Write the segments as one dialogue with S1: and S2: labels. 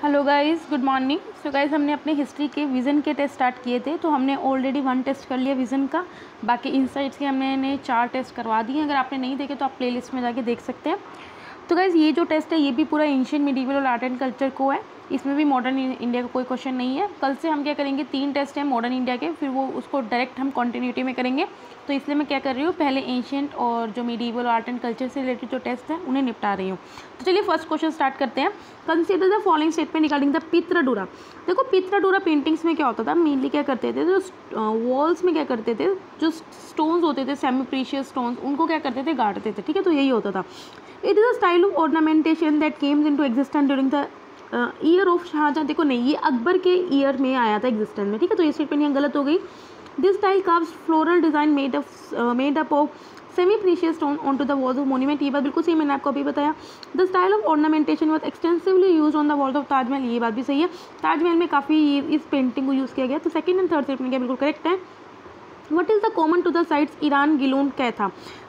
S1: Hello guys, good morning. So guys, हमने अपने history के विज़न के टेस्ट स्टार्ट किए थे, तो हमने ऑलरेडी 1 टेस्ट कर लिया विज़न का। बाकी इनसाइट्स के हमने 4 टेस्ट करवा दिए। अगर आपने नहीं देखे तो आप प्लेलिस्ट में जाके देख सकते हैं। तो गाइस, ये जो टेस्ट है ये भी पूरा एंशिएंट, मिडीवल और आर्ट एंड कल्चर को है। इसमें भी मॉडर्न इंडिया का कोई क्वेश्चन नहीं है। कल से हम क्या करेंगे, 3 टेस्ट हैं मॉडर्न इंडिया के, फिर वो उसको डायरेक्ट हम कंटिन्यूटी में करेंगे। तो इसलिए मैं क्या कर रही हूँ, पहले एंशिएंट और जो मिडीवल आर्ट एंड कल्चर से रिलेटेड जो टेस्ट हैं उन्हें निपटा रही हूँ। तो चलिए फर्स्ट क्वेश्चन स्टार्ट करते हैं। Consider the following statement regarding the pietra dura. देखो, पित्राडूरा पेंटिंग्स में क्या होता था, मेनली क्या करते थे, जो वॉल्स में क्या करते थे, जो स्टोन्स होते थे सेमी प्रीशियस स्टोन्स, उनको क्या करते थे, गाड़ते थे। ठीक है, तो यही होता था। It is a style of ornamentation that came into existence during the year of Shahjahan. देखो नहीं, ये अकबर के ईयर में आया था एग्जिस्टेंस में। ठीक है, तो ये स्टेटमेंट यहाँ गलत हो गई। This style carves floral design made up of semi precious stone on to the walls of monument. ये बात बिल्कुल सही, मैंने आपको अभी बताया। The style of ornamentation was extensively use on the walls of Taj Mahal. ये बात भी सही है, ताजमहल में काफ़ी इस पेंटिंग को यूज़ किया गया। तो सेकंड एंड थर्ड स्टेटमेंट क्या बिल्कुल करेक्ट है। What is the common to the sites Eran, Gilund, Kayatha.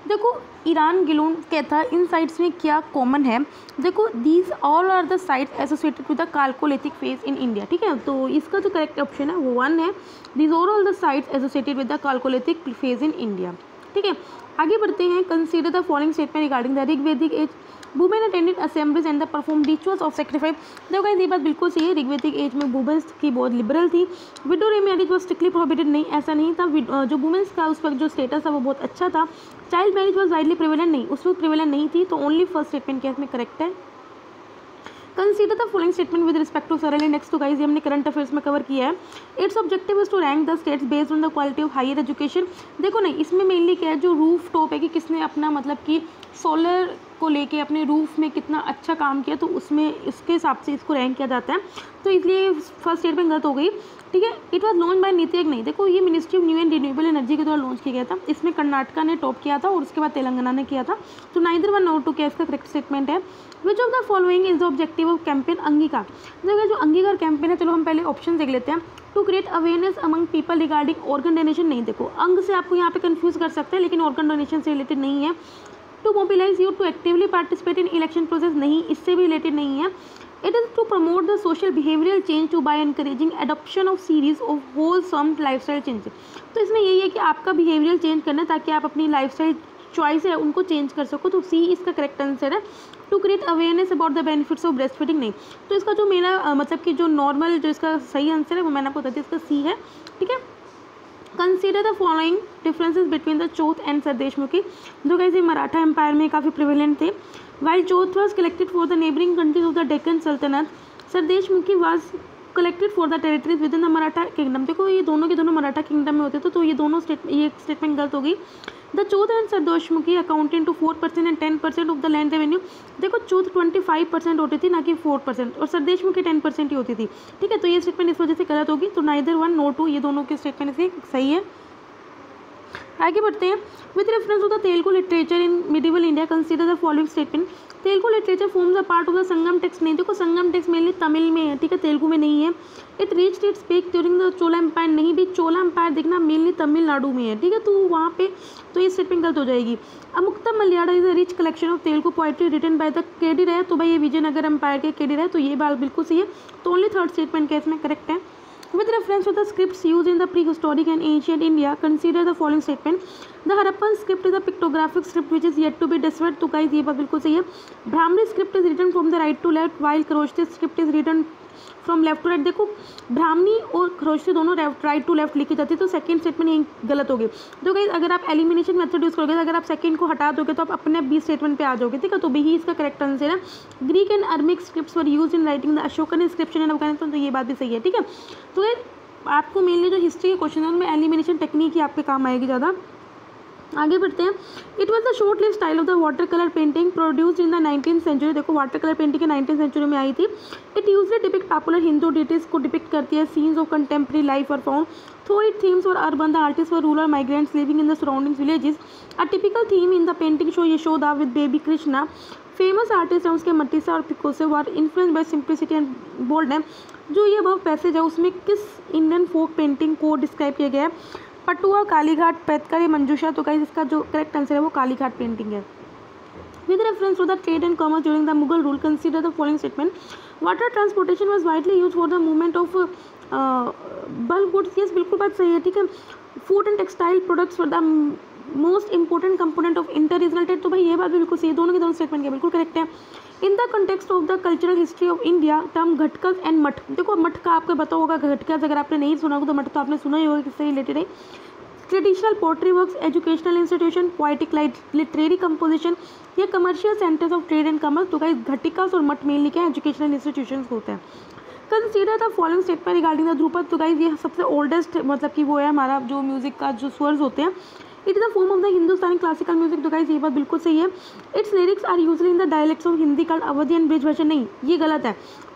S1: देखो, ईरान, गिलोन, कैथा, इन साइट्स में क्या कॉमन है। देखो, these all are the sites associated with the chalcolithic phase in India. ठीक है, तो इसका जो करेक्ट ऑप्शन है वो 1 है। These all the sites associated with the chalcolithic phase in India. ठीक है, आगे बढ़ते हैं। Consider the following statement regarding the Rigvedic age. Women attended assemblies and the perform rituals of sacrifice. देखो गाइस, ये बात बिल्कुल सही है। ऋग्वेदिक एज में वुमेन्स की बहुत लिबरल थी। Window remarriage was strictly prohibited. नहीं, ऐसा नहीं था। जो वुमेन्स का उस वक्त जो स्टेटस था वो बहुत अच्छा था। Child marriage was widely prevalent. नहीं, उस वक्त प्रिवेलेंट नहीं थी। तो ओनली फर्स्ट स्टेटमेंट क्या इसमें करेक्ट है। Consider the following statement with respect to SARAL index. तो गाइस, ये हमने करंट अफेयर्स में कवर किया है। Its objective is to rank the states based on the quality of higher education. देखो नहीं, इसमें मेनली क्या है, जो रूफ टॉप है कि किसने अपना मतलब कि सोलर को लेके अपने रूफ में कितना अच्छा काम किया, तो उसमें इसके हिसाब से इसको रैंक किया जाता है। तो इसलिए फर्स्ट स्टेटमेंट गलत हो गई। ठीक है, it was launch by NITI Aayog. नहीं, देखो ये ministry of new and renewable energy के द्वारा लॉन्च किया गया था। इसमें कर्नाटका ने टॉप किया था और उसके बाद तेलंगाना ने किया था। तो नाइदर 1 नॉर 2 क्या इसका करेक्ट स्टेटमेंट है। Which of the following is the objective of campaign अंगीकार। देखो, जो अंगीकार कैंपेन है, चलो हम पहले ऑप्शन देख लेते हैं। To create awareness among people regarding organ donation. नहीं, देखो अंग से आपको यहाँ पे कंफ्यूज कर सकते हैं, लेकिन ऑर्गन डोनेशन से रिलेटेड नहीं है। To mobilise you to actively participate in election process. नहीं, इससे भी रिलेटेड नहीं है। It is to promote the social behavioural change to by encouraging adoption of series of wholesome lifestyle change. तो इसमें यही है कि आपका बिहेवियरल चेंज करना है ताकि आप अपनी लाइफस्टाइल चॉइस है उनको चेंज कर सको। तो सी इसका करेक्ट आंसर है। To create awareness about the benefits of breast feeding. नहीं, तो इसका जो मेरा मतलब कि जो नॉर्मल जो इसका सही आंसर है वो मैंने आपको बता दिया, इसका सी है। ठीक है, consider the following differences between the chauth and sardeshmukhi. जो गाइस, ये मराठा एम्पायर में काफ़ी प्रिवेलेंट थे। While chauth was collected for the neighbouring countries of the Deccan sultanate, sardeshmukhi was collected for the territories within the Maratha kingdom. देखो, ये दोनों के दोनों मराठा किंगडम में होते थे। तो ये दोनों ये स्टेटमेंट गलत हो गई। The chauth and sardeshmukhi accounted to 4% and 10% of the land revenue. देखो, चौथ 25% होती थी, ना कि 4%, और सरदेशमुखी 10% ही होती थी। ठीक है, तो ये स्टेटमेंट इस वजह से गलत होगी। तो नाइदर 1 नॉर 2 ये दोनों के स्टेटमेंट से सही है। आगे बढ़ते हैं। With reference to the Telugu literature in medieval India, consider the following statement. Telugu literature forms a part of the Sangam text. नहीं, देखो संगम टेक्स्ट मेनली तमिल में है। ठीक है, तेलुगु में नहीं है। It reached its peak during the Chola empire. नहीं भी, चोला एम्पायर देखना मेनली तमिलनाडु में है। ठीक है, तो वहाँ पे तो ये स्टेटमेंट गलत हो जाएगी। Amuktamalyada is a rich collection of Telugu poetry written by the KD Raya. तो भाई ये विजयनगर एम्पायर के केडी राय, तो ये बात बिल्कुल सही है। तो ओनली थर्ड स्टेटमेंट क्या इसमें करेक्ट है। With reference to the scripts used in the prehistoric and ancient India, consider the following statement. The Harappan script is a pictographic script which is yet to be deciphered. तो guys, ये बात बिल्कुल सही है। Brahmani script is written from the right to left, while Kharosthi script is written from left to right. देखो, ब्राह्मणी और खरोष्टी दोनों right to left लिखी जाती है। तो सेकंड स्टेटमेंट यही गलत होगी। तो गाइस, अगर आप एलिमिनेशन मेथड यूज करोगे, अगर आप सेकंड को हटा दोगे तो आप अपने बी स्टेटमेंट पे आ जाओगे। ठीक है, तो बी ही इसका करेक्ट आंसर है। Greek and Aramaic scripts were used in writing the Ashokan inscription in Afghanistan. तो ये बात भी सही है। ठीक है, तो गाइस आपको मेनली जो हिस्ट्री के क्वेश्चन है उनमें एलिमिनेशन टेक्निक ही आपके काम आएगी ज़्यादा। आगे बढ़ते हैं। It was the short live style of the water colour painting produced in the 19th century. देखो, वाटर कलर पेंटिंग के 19th सेंचुरी में आई थी। It usually depict popular Hindu deities को डिपिक्ट करती है। सीन्स ऑफ कंटेम्प्रेरी लाइफ और found through it themes और urban the artist for rural migrants living in the surrounding villages. A typical theme in the painting show Yashoda with baby Krishna. Famous artist हैं उसके मटिसा और Picasso were influence by simplicity and boldness. जो ये अब passage है उसमें किस इंडियन फोक पेंटिंग को डिस्क्राइब किया गया है। पटुआ, कालीघाट, पैतकारी, मंजूषा। तो गाइस, इसका जो करेक्ट आंसर है वो कालीघाट पेंटिंग है। With reference to the trade and commerce during the Mughal rule, consider the following statement. Water transportation was widely use for the movement of bulk goods, yes बिल्कुल बात सही है, ठीक है। Food and textile products for the most important component of inter regional trade, तो भाई ये बात भी बिल्कुल सही है, दोनों के दोनों स्टेटमेंट के बिल्कुल करेक्ट है। In the context of the cultural history of India term ghatikas and math, देखो मठ का आपको पता होगा, घटकस अगर आपने नहीं सुना होगा तो मठ तो आपने सुना ही होगा, किससे रिलेटेड है। Traditional pottery works, educational institution, poetic literary composition या commercial centres of trade and commerce, तो गाइस घटिकास और मठ मेनली क्या एजुकेशनल इंस्टीट्यूशंस होते हैं। Consider the following statement regarding the dhrupad, तो गाइस ये सबसे ओल्डेस्ट मतलब कि वो है हमारा जो म्यूजिक का जो स्वर्स होते हैं। It is the form of the Hindustani classical music, तो गाइस ये बात बिल्कुल सही है। Its lyrics are usually in the dialects of Hindi called Awadhi and Brij version, नहीं ये गलत है।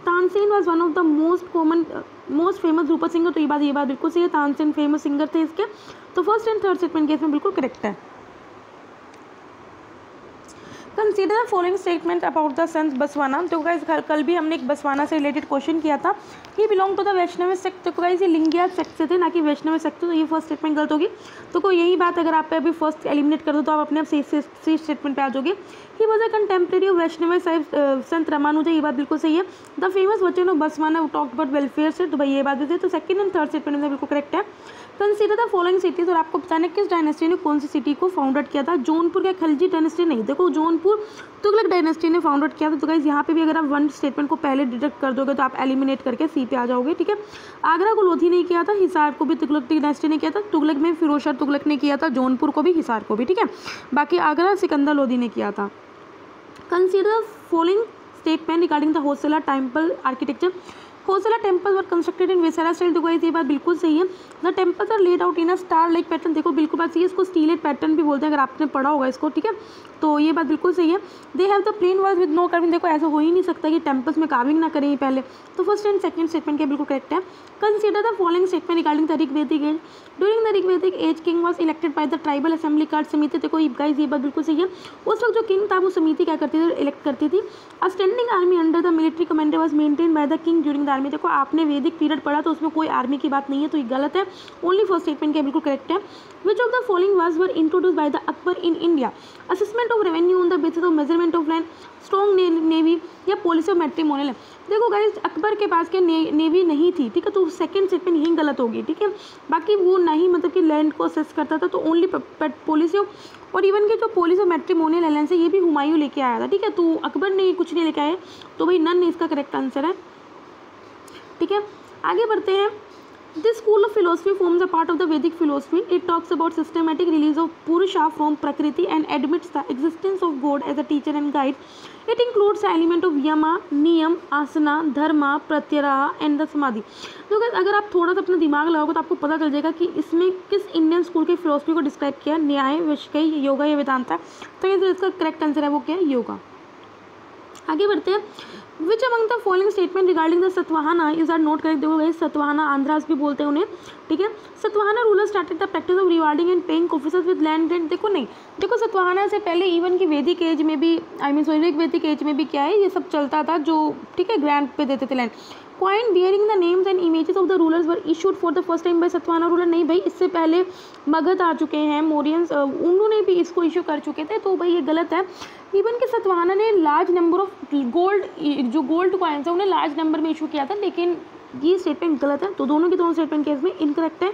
S1: Tansen was one of the most famous dhrupad singer, तो ये बात बिल्कुल सही है, तानसेन फेमस सिंगर थे इसके। तो first and third statement case में बिल्कुल करेक्ट है। Consider the following statement about the संत बसवाना, तो गाइस कल भी हमने एक बसवाना से रिलेटेड क्वेश्चन किया था। He belong to the Vaishnava sect, तो गाइस ये लिंगिया सेक्ट से थे ना कि वैष्णव सेक्ट, तो ये फर्स्ट स्टेटमेंट गलत होगी। तो कोई यही बात अगर आप अभी फर्स्ट एलिमिनेट कर दो तो आप अपने आप सी स्टेटमेंट पे आ जाओगे। He was a contemporary of Vaishnava sahib sant Ramanuja, ये बात बिल्कुल सही है। The famous vachana of Basavanna talked about welfare से, तो भाई ये बात भी सही, तो सेकंड एंड थर्ड स्टेटमेंट में बिल्कुल करेक्ट है। कंसीडर द फॉलोइंग सिटीज, और आपको बताना किस डायनेस्टी ने कौन सी सिटी को फाउंडेड किया था। जौनपुर का खिलजी डायनेस्टी नहीं, देखो जौनपुर तुगलक डायनेस्टी ने फाउंडेड किया था, तो गाइस यहाँ पे भी अगर आप वन स्टेटमेंट को पहले डिडक्ट कर दोगे तो आप एलिमिनेट करके सी पे आ जाओगे, ठीक है। आगरा को लोधी ने किया था, हिसार को भी तुगलक डायनेस्टी ने किया था, तुगलक में फिरोज शाह तुगलक ने किया था, जौनपुर को भी हिसार को भी, ठीक है। बाकी आगरा सिकंदर लोधी ने किया था। Consider following statement regarding the Hoysala temple architecture. Hoysala temple were constructed in Vesara style, तो गाइस ये बात बिल्कुल सही है। The temples are laid out in a star like pattern, देखो बिल्कुल बात सही है, इसको स्टीलेट पैटर्न भी बोलते हैं अगर आपने पढ़ा होगा इसको, ठीक है। तो ये बात बिल्कुल सही है। They have the plain walls with no carving, देखो ऐसा हो ही नहीं सकता कि टेम्पल्स में कार्विंग ना करें पहले, तो फर्स्ट एंड सेकंड स्टेटमेंट के बिल्कुल करेक्ट है। Consider the following statement regarding the Rigvedic age. During the Rigvedic age king was elected by the tribal assembly called samiti, देखो गाइस ये बात बिल्कुल सही है। उस वक्त जो किंग था वो समिति क्या करती थी, इलेक्ट करती थी। A standing army under the military commander was maintain by the king during the army, देखो आपने वैदिक पीरियड पढ़ा तो उसमें कोई आर्मी की बात नहीं है, तो ये गलत है, ओनली फर्स्ट स्टेटमेंट के बिल्कुल करेक्ट है। Which of the following was were introduced by the Akbar in India. Assessment of revenue on the basis of measurement of land, strong navy या पॉलिसी ऑफ मैट्रिमोनियल। देखो गाइस अकबर के पास के navy नहीं थी, ठीक है, तो सेकंड स्टेटमेंट यही गलत होगी, ठीक है। बाकी वो नहीं मतलब कि लैंड को असेस करता था, तो ओनली पॉलिसी ऑफ, और इवन के जो पॉलिसी ऑफ मैट्रिमोनियल अलायंस है ये भी हुमायूं लेके आया था, ठीक है, तो अकबर ने कुछ नहीं लेके आया, तो भाई नन इसका करेक्ट आंसर है, ठीक है। आगे बढ़ते हैं। This school of philosophy forms a part of the Vedic philosophy. It talks about systematic release of Purusha from Prakriti and admits the existence of God as a teacher and guide. It includes the element of yama, niyam, asana, dharma, pratyaraha and the samadhi. तो अगर आप थोड़ा सा अपना दिमाग लगाओगे तो आपको पता चल जाएगा कि इसमें किस इंडियन स्कूल की फिलोसफी को डिस्क्राइब किया, न्याय, वैशेषिक, योगा या वेदांता। तो ये जो इसका करेक्ट आंसर है वो क्या है, योगा। आगे बढ़ते हैं। Which among the following statement regarding the Satavahana is are not correct, देखो गाइस सतवाहना आंध्रास भी बोलते हैं उन्हें, ठीक है। Satavahana ruler started the practice of rewarding and paying officers with land rent, देखो नहीं, देखो सतवाहना से पहले इवन की वैदिक एज में भी वैदिक एज में भी क्या है ये सब चलता था, जो ठीक है ग्रांट पे देते थे land. Coin bearing the names and images of the rulers were issued for the first time by Satavahana ruler, नहीं भाई इससे पहले मगध आ चुके हैं, मोरियंस उन्होंने भी इसको इशू कर चुके थे, तो भाई ये गलत है। इवन कि सतवाहना ने large number of gold coins है उन्हें लार्ज नंबर में इशू किया था, लेकिन ये स्टेटमेंट गलत है, तो दोनों के दोनों स्टेटमेंट केस में इनकरेक्ट है।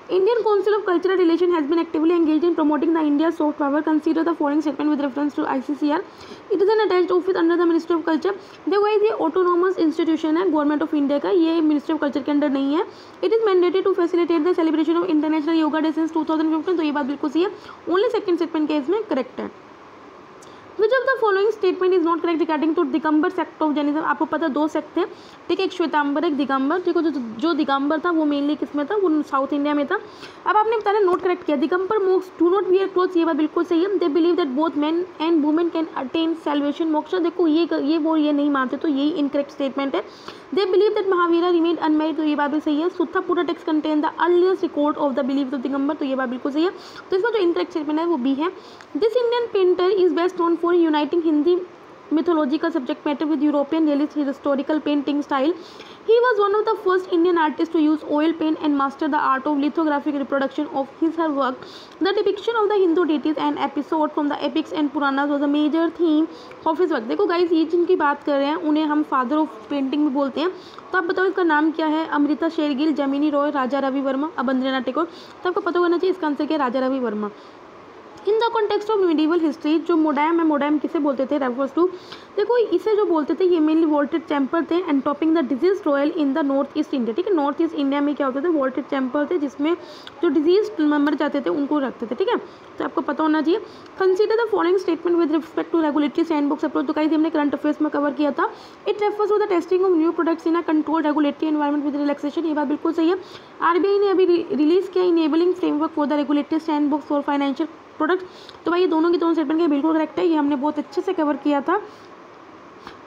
S1: Indian Council of Cultural Relation has been actively engaged in promoting the India's soft power. Consider the following statement with reference to ICCR. It is an attached office under the Ministry of Culture. देखो ये autonomous institution है government of India का, ये ministry of culture के under नहीं है। It is mandated to facilitate the celebration of International Yoga Day since 2015, तो ये बात बिल्कुल सही है, ओनली सेकंड स्टेटमेंट केस में करेक्ट है। Which of the following statement is not correct regarding to Digambar sect of Jainism, आपको पता दो सेक्ट थे, ठीक है, एक श्वेतांबर एक दिगंबर, देखो जो दिगंबर था वो मेनली किस में था, वो साउथ इंडिया में था। अब आपने बताया नोट करेक्ट किया, दिगंबर मोक्ष डू नॉट वियर क्लोथ्स, ये बात बिल्कुल सही है। They believe that both men and women can attain salvation मोक्ष, देखो ये नहीं मानते, तो यही इनकरेक्ट स्टेटमेंट है। They believe that Mahavira remain unmarried, तो ये बात भी सही है। सुत्था पूरा text contain the earliest record of the believe of Digambar, तो ये बात बिल्कुल सही है, तो इसका जो इनकरेक्ट स्टेटमेंट है वो बी है। This Indian painter is best known for uniting Hindi mythological subject matter with European realist historical painting style. He was one of the first Indian artists to use oil paint and master the art of lithographic reproduction of his her work. The depiction of the Hindu deities and episode from the epics and Puranas was a major theme of his work. देखो guys, ये जिनकी बात कर रहे हैं उन्हें हम father of painting भी बोलते हैं. तो आप बताओ इसका नाम क्या है? अमृता शेरगिल, जमिनी रॉय, राजा रवि वर्मा, अबंद्रनाथ टैगोर. तो आपको पता होना चाहिए इसका आंसर क्या है? Raja Ravi Varma. In the context of medieval history, जो मोडैम है, मोडैम किसे बोलते थे? रेफर्स टू, देखो इसे जो बोलते थे ये मेनली वॉल्टेड चैम्पर थे and topping the disease royal in the north east India. ठीक है, नॉर्थ ईस्ट इंडिया में क्या होते थे? वॉल्टेड चैम्पर थे जिसमें जो डिजीज मर जाते थे उनको रखते थे. ठीक है, तो आपको पता होना चाहिए. Consider the following statement with respect to regulatory sandbox approach. तो कहीं हमने करंट अफेयर्स में कवर किया था. It refers to the testing of new products in a controlled regulatory environment with relaxation. ये बात बिल्कुल सही है. आरबीआई ने अभी रिलीज किया enabling framework for the regulatory sandbox for financial product. तो भाई ये दोनों की दोनों स्टेटमेंट के बिल्कुल करेक्ट है. ये हमने बहुत अच्छे से कवर किया था.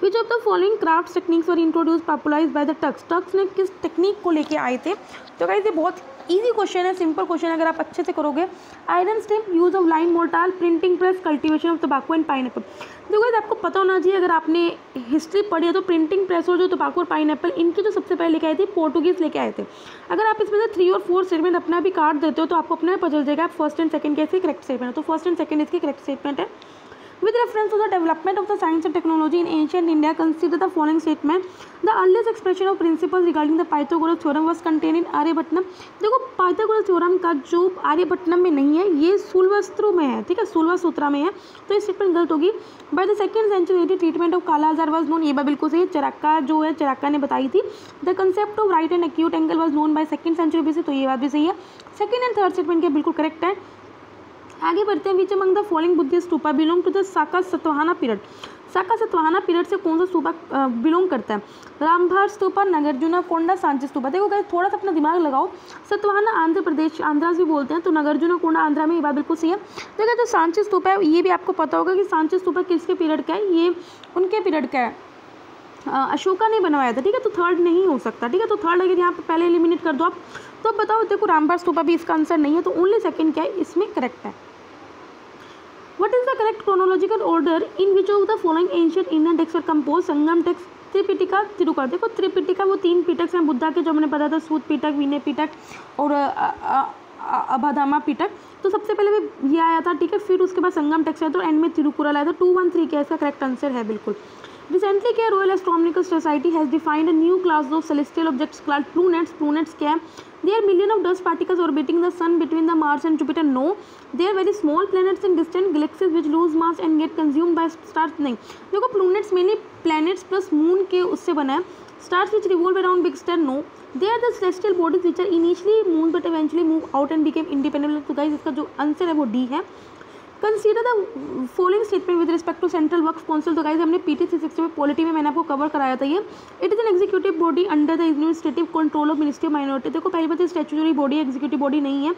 S1: Which of the following craft techniques were introduce popularised by the Turks. Turks ने किस टेक्निक को लेके आए थे? तो गाइस ये बहुत इजी क्वेश्चन है, सिंपल क्वेश्चन है अगर आप अच्छे से करोगे. Iron stem, use of lime mortar, printing press, cultivation of tobacco and pineapple. देखो गाइस आपको पता होना चाहिए, अगर आपने हिस्ट्री पढ़ी है तो प्रिंटिंग प्रेस और जो टोबैको और पाइनएप्पल, इनकी जो सबसे पहले लेके आए थे पोर्टुगीज लेके आए थे. अगर आप इसमें से 3 और 4 स्टेटमेंट अपना भी काट देते हो तो आपको अपना पता चल जाएगा आप फर्स्ट एंड सेकंड कैसे करेक्ट स्टेटमेंट है. तो फर्स्ट एंड सेकंड इसकी करेक्ट स्टेटमेंट है. With reference to the development of the science and technology in ancient India, consider the following statement. The earliest expression of principles regarding the Pythagoras theorem was contained in आर्यभट्टनम. देखो Pythagoras theorem का जो आर्यभट्टनम में नहीं है, ये सूलवस्त्र में है. ठीक है, सूलवसूत्रा में है. तो ये स्टेटमेंट गलत होगी. By the second century treatment of kala azar was known. ये बात बिल्कुल सही है. चरक्का जो है, चरक्का ने बताई थी. The concept of right and acute angle was known by second century BC. तो ये बात भी सही है. सेकंड एंड थर्ड स्टेटमेंट के बिल्कुल करेक्ट है. आगे बढ़ते हैं. Which among the following Buddhist stupa belong to the Saka Satavahana period. Saka Satavahana period से कौन सा स्तूपा बिलोंग करता है? रामभार स्तूपा, नागार्जुना कोंडा, सांची स्तूपा. देखो गाइस थोड़ा सा अपना दिमाग लगाओ. सतवाहना आंध्र प्रदेश, आंध्रा भी बोलते हैं, तो नागार्जुना कोंडा आंध्रा में. ये बात बिल्कुल सही है. देखो जो सांची स्तूपा है ये भी आपको पता होगा कि सांची स्तूपा किसके पीरियड का है? ये उनके पीरियड का है. अशोका ने बनवाया था. ठीक है, तो थर्ड नहीं हो सकता. ठीक है, तो थर्ड अगर यहाँ पे पहले एलिमिनेट कर दो आप. तो अब बताओ, देखो रामभार स्तूपा भी इसका आंसर नहीं है, तो ओनली सेकंड क्या है इसमें करेक्ट है. What is the correct chronological order in which of the following ancient Indian texts were composed? Sangam text, Tripitaka, Tirukkural. देखो त्रिपिटिका वो 3 पिटक हैं बुद्धा के, जो मैंने बताया था, सूत पिटक, विनय पिटक और अभाधामा पिटक. तो सबसे पहले भी ये आया था. ठीक है, फिर उसके बाद संगम टेक्स्ट आया था और एंड में तिरुकुरल आया था. 213 क्या इसका करेक्ट आंसर है बिल्कुल. Recently क्या royal astronomical society has defined a new class of celestial objects called planets. Planets क्या है? There are millions of dust particles orbiting the sun between the Mars and Jupiter. No, they are very small planets in distant galaxies which lose mass and get consumed by stars. नहीं, देखो planets mainly planets plus moon के उससे बना है. Stars which revolve around big star. No, they are the celestial bodies which are initially moon but eventually move out and became independent. तो guys इसका जो answer है वो डी है. Consider the following statement with respect to central Waqf council. तो guys हमने PT 360 में polity में मैंने आपको कवर कराया था ये. It is an executive body under the administrative control of ministry of minority. देखो पहली बात स्टैट्यूटरी बॉडी, एग्जीक्यूटिव बॉडी नहीं है.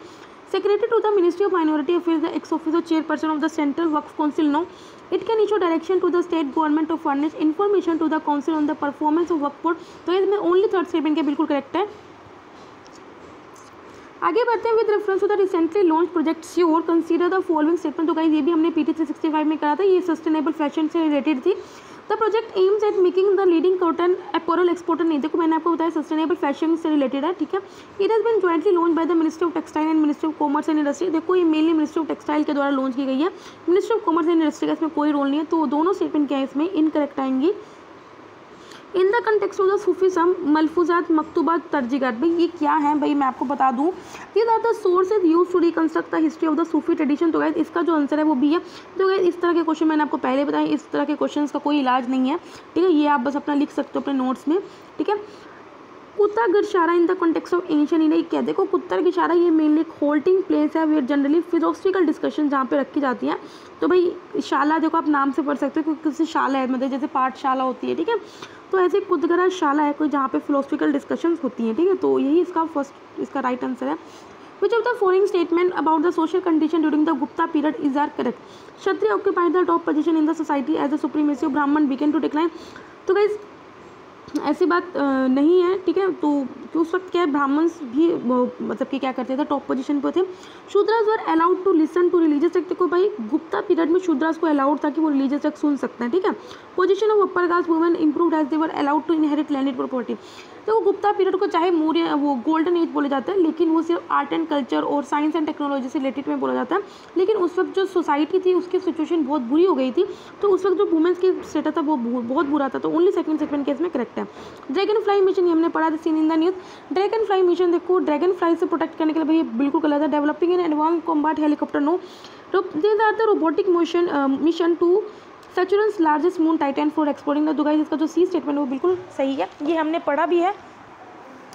S1: Secretary to the ministry of minority affairs, the ex officer chairperson of the central Waqf council. No, it can issue direction to the state government of furnish information to the council on the performance of Waqf board. तो इसमें only third statement के बिल्कुल correct है. आगे बढ़ते हैं. With reference to the recently launch project Sure, consider the following statement. तो guys ये भी हमने PT 365 में करा था. ये सस्टेनेबल फैशन से रिलेटेड थी. The project aims at making the leading cotton apparel exporter. नहीं, देखो मैंने आपको बताया सस्टेनेबल फैशन से रिलेटेड है. ठीक है, it has been jointly launch by the ministry of textile and ministry of commerce and industry. देखो ये मेनली मिनिस्ट्री ऑफ टेक्सटाइल के द्वारा लॉन्च की गई है. Ministry of commerce and industry का इसमें कोई रोल नहीं है. तो दोनों स्टेटमेंट क्या है इसमें इनकरेक्ट आएंगी. In the context of the Sufism, मलफूजात, मकतूबात, तर्जीगात. भाई ये क्या है? भाई मैं आपको बता दूं, these are the sources used to reconstruct the history of the Sufi tradition. तो गाइस इसका जो आंसर है वो भी है. तो गाइस इस तरह के क्वेश्चन मैंने आपको पहले बताया, इस तरह के क्वेश्चन का कोई इलाज नहीं है. ठीक है, ये आप बस अपना लिख सकते हो अपने नोट्स में. ठीक है, Kutuhalashala in the context of ancient India. क्या देखो कुत्ता गरशाला ये मेनली एक होल्डिंग प्लेस है वेयर जनरली फिलोसफिकल डिस्कशन जहाँ पे रखी जाती है. तो भाई शाला देखो आप नाम से पढ़ सकते हो क्योंकि किसी शाला है, मतलब जैसे पाठशाला होती है. ठीक है, तो ऐसे कुदगरा शाला है कोई जहाँ पे फिलोसफिकल डिस्कशंस होती हैं. ठीक है, तो यही इसका फर्स्ट इसका राइट आंसर है. Which of the following statement about the social condition during the Gupta period is are correct? Kshatriya occupied the top position in the society as the supremacy of Brahmin began to decline. तो guys ऐसी बात नहीं है, ठीक है। तो उस वक्त क्या है, ब्राह्मण्स भी मतलब कि क्या करते थे, टॉप पोजीशन पे थे। Shudras were allowed to listen to religious text. देखो भाई, गुप्ता पीरियड में शूद्रास को अलाउड था कि वो रिलीजियस टेक्स्ट सुन सकते हैं, ठीक है। Position of upper caste women improved as they were allowed to inherit landed property. तो वो गुप्ता पीरियड को चाहे मौर्य वो गोल्डन एज बोला जाता है, लेकिन वो सिर्फ आर्ट एंड कल्चर और साइंस एंड टेक्नोलॉजी से रिलेटेड में बोला जाता है। लेकिन उस वक्त जो सोसाइटी थी उसकी सिचुएशन बहुत बुरी हो गई थी, तो उस वक्त जो वुमेन्स की स्टेटस था वो बहुत बुरा था। तो ओनली सेकंड स्टेटमेंट केस में करेक्ट है। ड्रैगन फ्लाई मिशन ये हमने पढ़ा था, seen in the news. Dragonfly mission देखो, ड्रैगन फ्लाई से प्रोटेक्ट करने के लिए भाई बिल्कुल गलत है। Developing an advance combat helicopter, no. These are the robotic mission to Saturn's largest moon Titan for exploring the. तो गाइस इसका जो सी स्टेटमेंट है वो बिल्कुल सही है, ये हमने पढ़ा भी है।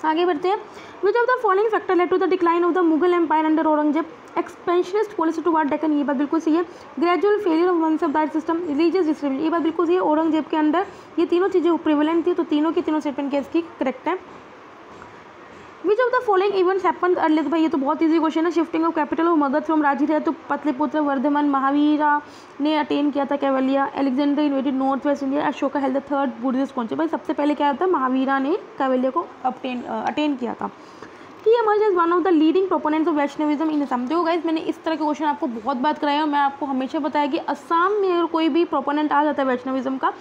S1: आगे बढ़ते हैं। Which of the following factor led to the decline of the Mughal empire under Aurangzeb. Expansionist policy toward Deccan, ये बात बिल्कुल सही है। Gradual failure of mansabdar system, religious distribution, ये बात बिल्कुल सही है। औरंगजेब के अंडर ये तीनों चीज़ें प्रिवेलेंट थी, तो तीनों की तीनों स्टेटमेंट केस की करेक्ट है। Which of the following events happened early, तो भाई ये तो बहुत इजी क्वेश्चन है। Shifting of capital of Magadha from Rajgir to Pataliputra Vardhaman, Mahavira ने अटेन किया था Kaivalya, Alexander invaded north west India, Ashoka held the third Buddhist council. भाई सबसे पहले क्या होता है, महावीरा ने कैवलिया को अटेन किया था। He emerged as one of the leading proponents of Vaishnavism in Assam. देखो गाइस, मैंने इस तरह के क्वेश्चन आपको बहुत बात कराया और मैं आपको हमेशा बताया कि असम में अगर कोई भी प्रोपोनेंट आ जाता है वैष्णविज्म का,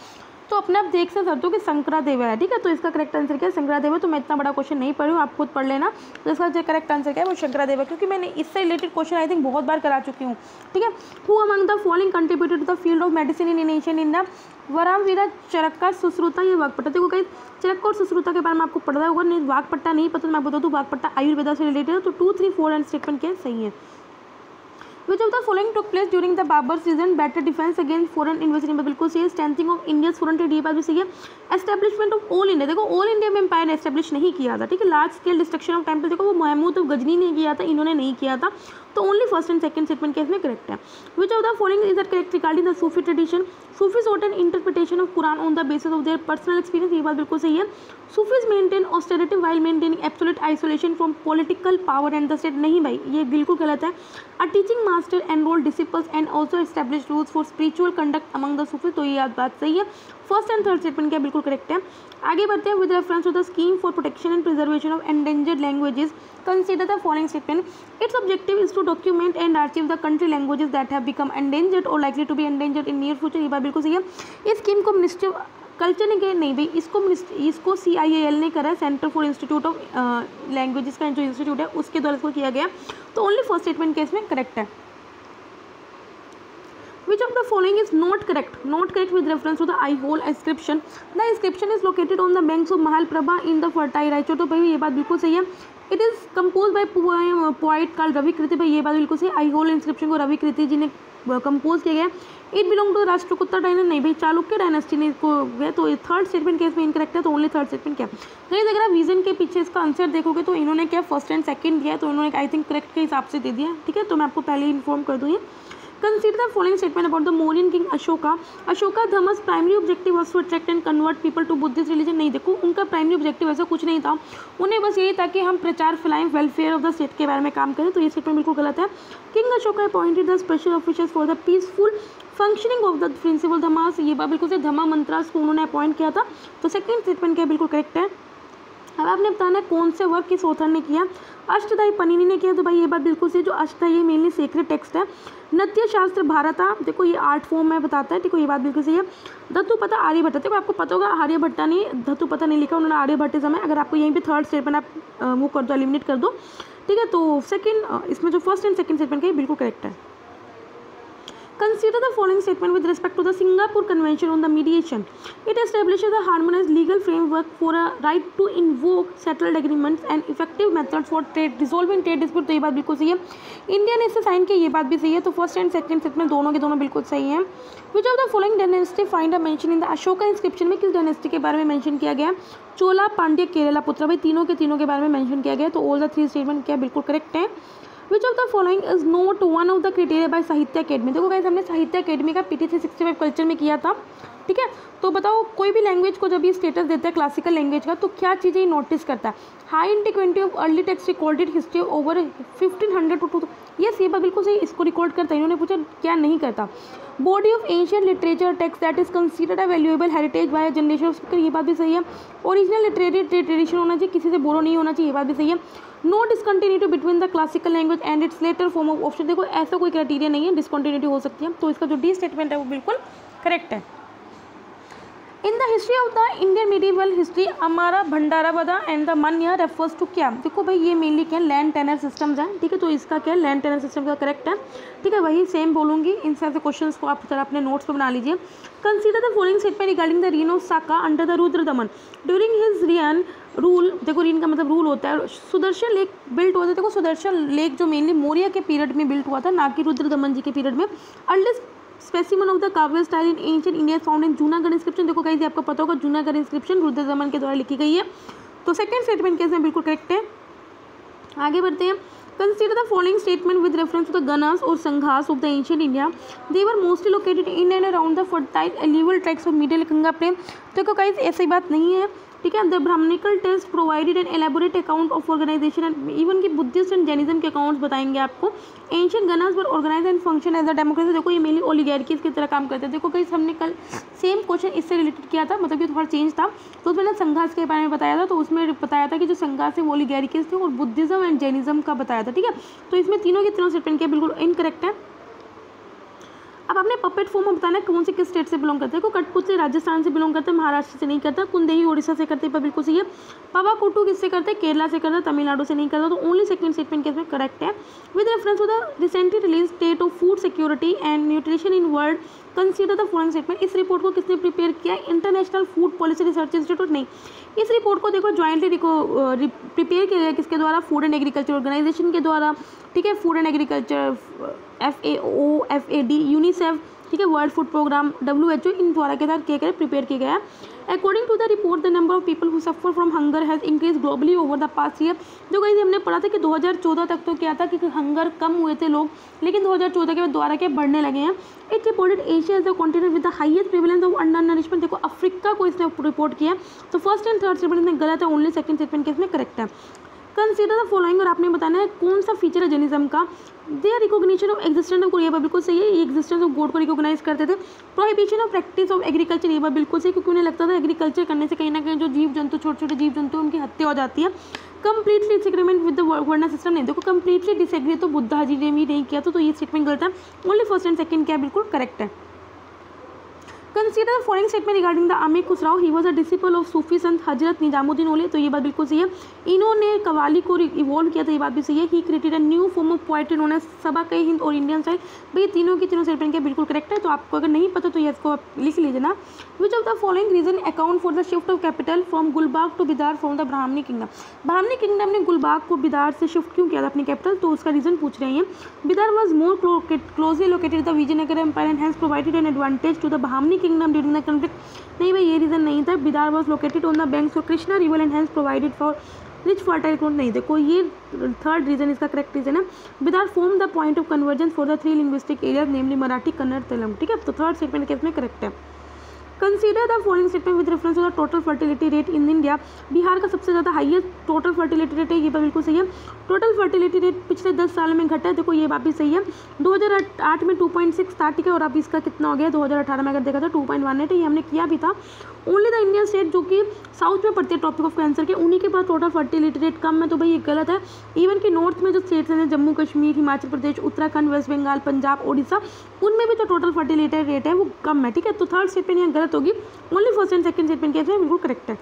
S1: तो अपने आप देख सकते हो कि शंकरादेव है, ठीक है। तो इसका करेक्ट आंसर क्या है, शंकरादेव है। तो मैं इतना बड़ा क्वेश्चन नहीं पढ़ी हूँ, आप खुद पढ़ लेना। तो इसका जो करेक्ट आंसर क्या है वो शंकरादेव है, क्योंकि मैंने इससे रिलेटेड क्वेश्चन आई थिंक बहुत बार करा चुकी हूँ, ठीक है। Who among the following contributed to the field of medicine in Asian India. वरामवीरा, चरक्का, सुश्रुता, ये वागपट्टा। देखो कहीं चरक्का और सुश्रुता के बारे में आपको पता होगा, नहीं वागपट्टा नहीं पता तो मैं बता दूँ, वागपट्टा आयुर्वेदा से रिलेटेड है। तो 2, 3, 4 एंड स्टेटमेंट क्या सही है। Which of the following took place during the Babur season? Better defense against foreign invasion, बिल्कुल सही है। Strengthening of India's foreign trade, ये बात भी सही है। एस्टेब्लिशमेंट ऑफ ऑल इंडिया, देखो ऑल इंडिया में एम्पायर ने एस्टेब्लिश नहीं किया था, ठीक है। Large scale destruction of temple, देखो वो महमूद ऑफ गजनी ने किया था, इन्होंने नहीं किया था। तो only first and second statement case में करेक्ट है। Which of the following is the correct regarding the Sufi tradition. Sufi sought an interpretation of Quran on the basis of their personal experience, ये बात बिल्कुल सही है। Sufis maintain austerity while maintaining absolute isolation from political power and the state, नहीं भाई ये बिल्कुल गलत है। A teaching master enrol disciples and also establish rules for spiritual conduct among the Sufi, तो ये बात सही है। फर्स्ट एंड थर्ड स्टेटमेंट क्या बिल्कुल करेक्ट है। आगे बढ़ते हैं। With reference to the scheme for protection and preservation of endangered languages, consider the following statement. Its objective is to document and archive the country languages that have become endangered और likely to be endangered in near future, ये बात बिल्कुल सही है। इस scheme को ministry culture ने किया, नहीं भाई इसको CIAL ने करा है, centre for institute of languages का जो इंस्टीट्यूट है उसके द्वारा इसको किया गया। तो ओनली फर्स्ट स्टेटमेंट केस में करेक्ट है। Which of the following is not correct? Not correct with reference to the Aihole inscription. The inscription is located on the banks of Mahalprabha in the fertile Raichur, तो भाई ये बात बिल्कुल सही है। It is composed by poet called Ravi कृति, भाई ये बात बिल्कुल सही। Aihole इंस्क्रिप्शन को रवि कृति जी ने कंपोज किया गया। इट बिलोंग टू राष्ट्रकूटर डायनेस्टी, नहीं भाई चालुक्य डायनेस्टी ने इसको गया। तो थर्ड स्टेटमेंट केस में इनकरेक्ट है, तो ओनली थर्ड स्टेटमेंट क्या है। अगर आप विजन के पीछे इसका आंसर देखोगे तो इन्होंने क्या फर्स्ट एंड सेकंड दिया है, तो इन्होंने आई थिंक करेक्ट के हिसाब से दे दिया, ठीक है। तो मैं आपको पहले ही इन्फॉर्म कर दूँ। Consider the following statement about the Mauryan king Ashoka. Ashoka Dhamma's primary objective was to attract and convert people to Buddhist religion, नहीं देखो उनका प्राइमरी ऑब्जेक्टिव ऐसा कुछ नहीं था, उन्हें बस यही था कि हम प्रचार फैलाएं, वेलफेयर ऑफ द स्टेट के बारे में काम करें। तो ये स्टेटमेंट बिल्कुल गलत है। King Ashoka appointed the special officers for the peaceful functioning of the principal dhammas, ये बात बिल्कुल से धम्मा मंत्रास को उन्होंने अपॉइंट किया था। तो सेकंड स्टेटमेंट क्या बिल्कुल करेक्ट है। अब आपने बताना है कौन से वर्क किस ऑथर ने किया। अष्टधाई पनिनी ने किया, तो भाई ये बात बिल्कुल सही। जो अष्टधाई मेनली सेक्रेट टेक्स्ट है। नृत्य शास्त्र भारता, देखो ये आर्ट फॉर्म में बताता है, देखो ये बात बिल्कुल सही है। धतुपता आर्यभट्ट, देखो आपको पता होगा आर्यभट्टा ने धतुपता नहीं लिखा, उन्होंने आर्यभट्टिज्म है। अगर आपको यहीं पे थर्ड स्टेटमेंट आप वो कर दो, एलिमिनेट कर दो, ठीक है। तो सेकंड इसमें जो फर्स्ट एंड सेकंड स्टेटमेंट है बिल्कुल करेक्ट है। Consider the following statement with respect to the Singapore Convention on the Mediation. It establishes a harmonized legal framework for a right to invoke settled agreements and effective methods for resolving trade dispute, तो ये बात बिल्कुल सही है। India ने इसे sign किया, ये बात भी सही है। तो फर्स्ट एंड सेकंड स्टेटमेंट दोनों के दोनों बिल्कुल सही हैं। Which of the following dynasty find a mention in the Ashoka inscription, में किस डायनेस्टी के बारे में मेंशन किया गया। चोला, पांड्य, केरला, पुत्र, भाई तीनों के बारे में मेंशन किया गया। तो ऑल द थ्री स्टेटमेंट क्या बिल्कुल करेक्ट है। Which of the following is not one of the criteria by साहित्य अकेडमी, देखो गाइस हमने साहित्य अकेडमी का PT 365 कल्चर में किया था। ठीक है। तो बताओ कोई भी लैंग्वेज को जब ये स्टेटस देता है क्लासिकल लैंग्वेज का, तो क्या चीज़ें ये नोटिस करता है? High integrity of early text recorded history over 1500 to 2000। Yes, ये बात बिल्कुल सही, इसको रिकॉर्ड करता है। इन्होंने पूछा क्या नहीं करता। Body of ancient literature text that is considered a valuable heritage by generation of speaker, ये बात भी सही है। ओरिजिनल लिटरेरी ट्रेडिशन होना चाहिए, किसी से बोरो नहीं होना चाहिए, ये बात भी सही है। No discontinuity between the classical language and its later form of option, देखो ऐसा कोई क्राइटेरिया नहीं है, डिसकंटिन्यूटी हो सकती है, तो इसका जो डी स्टेटमेंट है वो बिल्कुल करेक्ट है। In the history of the Indian medieval history हमारा भंडारावदा and the Manya refers to क्या? देखो भाई ये मेनली क्या लैंड टेनर सिस्टम्स हैं, ठीक है, तो इसका क्या लैंड टेनर सिस्टम का करेक्ट है, ठीक है। वही सेम बोलूँगी, इन सारे क्वेश्चंस को आप जरा अपने नोट्स पर बना लीजिए। Consider the following statement regarding the reign of Saka under the Rudradaman during his reign rule. देखो रीन का मतलब रूल होता है। सुदर्शन लेक बिल्ट हुआ था, देखो सुदर्शन लेक जो मेनली मौर्य के पीरियड में बिल्ट हुआ था, ना कि रुद्र दमन जी के पीरियड में। अर्लीस्ट स्पेसिमन ऑफ द काव्य style in ancient India found in Junagadh inscription, देखो गाइस ये आपको पता होगा जूनागढ़ इंस्क्रिप्शन रुद्र दमन के द्वारा लिखी गई है, तो सेकंड स्टेटमेंट कैसे बिल्कुल करेक्ट है। आगे बढ़ते हैं। Consider the following statement with reference to the ganas और sanghas of the ancient India, they were mostly located in and around the fertile alluvial tracts of middle Ganga plain, देखो गाइस ऐसी बात नहीं है, ठीक है। The Brahmanical text provided an elaborate account of organisation and even की Buddhist and Jainism के accounts बताएंगे आपको। Ancient ganas were organise and function as a democracy, देखो ये मेनली ओलिगार्कीज की तरह काम करते हैं। देखो कहीं हमने कल सेम क्वेश्चन इससे रिलेटेड किया था, मतलब कि थोड़ा चेंज था, तो उसमें ना संघास के बारे में बताया था, तो उसमें बताया था कि जो संघास है वो ओलिगार्कीज थे और बुद्धिज्म एंड जैनिज्म का बताया था, ठीक है। तो इसमें तीनों के तीनों स्टेटमेंट के बिल्कुल इनकरेक्ट है। अब आपने पपेट फॉर्म में बताना है कौन से किस स्टेट से बिलोंग करते हैं। कठपुतली राजस्थान से बिलोंग करते हैं, महाराष्ट्र से नहीं करता। कुंदेही उड़ीसा से करते हैं, पर बिल्कुल सही है। पावाकुट्टू किससे करते हैं? केरला से करता है, तमिलनाडु से नहीं करता, तो ओनली सेकंड स्टेटमेंट केस में करेक्ट है। With reference to the recently release state of food security and nutrition in world consider the following statement, इस रिपोर्ट को किसने प्रिपेयर किया? International food policy research institute नहीं, इस रिपोर्ट को देखो ज्वाइंटली प्रिपेयर किया गया किसके द्वारा? फूड एंड एग्रीकल्चर ऑर्गेनाइजेशन के द्वारा, ठीक है। Food and agriculture FAO, FAD, UNICEF, ठीक है, वर्ल्ड फूड प्रोग्राम, WHO, इन द्वारा के साथ प्रिपेयर किया गया। According to the report the number of people who suffer from hunger has increase globally over the past year, जो कहीं हमने पढ़ा था कि 2014 तक तो क्या था कि हंगर कम हुए थे लोग, लेकिन 2014 के बाद दोबारा क्या बढ़ने लगे हैं। It reported Asia is the continent with the highest prevalence of under nourishment, देखो अफ्रीका को इसने रिपोर्ट किया, तो फर्स्ट एंड थर्ड स्टेटमेंट इसमें गलत है, ओनली सेकंड स्टेटमेंट किसमें करेक्ट है। कंसीडर द फॉलोइंग, और आपने बताना है कौन सा फीचर है जैनिज्म का। Their recognition of existence of God, ये बात बिल्कुल सही है, ये एग्जिस्टेंस ऑफ गॉड को रिकॉग्नाइज करते थे। Prohibition of practice of agriculture, ये बात बिल्कुल सही, क्योंकि उन्हें लगता था एग्रीकल्चर करने से कहीं ना कहीं जो जीव जंतु छोटे छोटे जीव जंतु उनकी हत्या हो जाती है। Completely disagreement with the varna system, नहीं, देखो कंप्लीटली डिसएग्री तो बुद्धा जी ने भी नहीं किया, तो ये स्टेटमेंट गलत है, ओनली फर्स्ट एंड सेकंड क्या बिल्कुल करेक्ट है। Consider the following statement regarding the Amir Khusrau, he was a disciple of Sufi sant Hazrat Nizamuddin औलिया, तो ये बात बिल्कुल सही है। इन्होंने कवाली को इवॉल्व किया था, ये बात भी सही है। He created a new form of poetry known as सबा कई हिंद और इंडियन स्टाइल, भाई तीनों की तीनों स्टेटमेंट के बिल्कुल करेक्ट है, तो आपको अगर नहीं पता तो ये इसको आप लिख लीजिए ना। Which of the following reason account for the shift of capital from Gulbarga to Bidar from the Brahmani kingdom, Brahmani kingdom ने गुलबाग को बिदार से शिफ्ट क्यों किया था अपनी कैपिटल, तो उसका रीजन पूछ रहे हैं। Bidar was more closely located the Vijayanagar empire and has provided an advantage to the Brahmani kingdom during the conflict, नहीं भाई ये रीजन नहीं था। Bidar was located on the banks of Krishna river and has provided for rich fertile ground, नहीं, देखो ये third reason इसका correct reason है। Bidar form the point of convergence for the 3 linguistic areas namely Marathi, Kannada, Telugu, ठीक है, तो थर्ड स्टेटमेंट केस में correct है। Consider the following statement with reference to the total fertility rate in India, Bihar का सबसे ज़्यादा हाईएस्ट टोटल फर्टिलिटी रेट है, ये बात बिल्कुल सही है। टोटल फर्टिलिटी रेट पिछले 10 साल में घटा है, देखो ये बात भी सही है। 2008 में 2.6 था, ठीक है, और अब इसका कितना हो गया 2018 में अगर देखा था 2.18 है, ये हमने किया भी था। ओनली द इंडियन स्टेट जो कि साउथ में पड़ते हैं टॉपिक ऑफ कैंसर के, उन्हीं के पास टोटल फर्टिलिटी रेट कम है, तो भाई ये गलत है। इवन कि नॉर्थ में जो स्टेट्स हैं जम्मू कश्मीर, हिमाचल प्रदेश, उत्तराखंड, वेस्ट बंगाल, पंजाब, ओडिशा, उनमें भी जो टोटल फर्टिलिटी रेट है वो कम है, ठीक है, तो थर्ड स्टेटमेंट यहाँ गलत होगी, only first and second statement कैसे बिल्कुल करेक्ट है।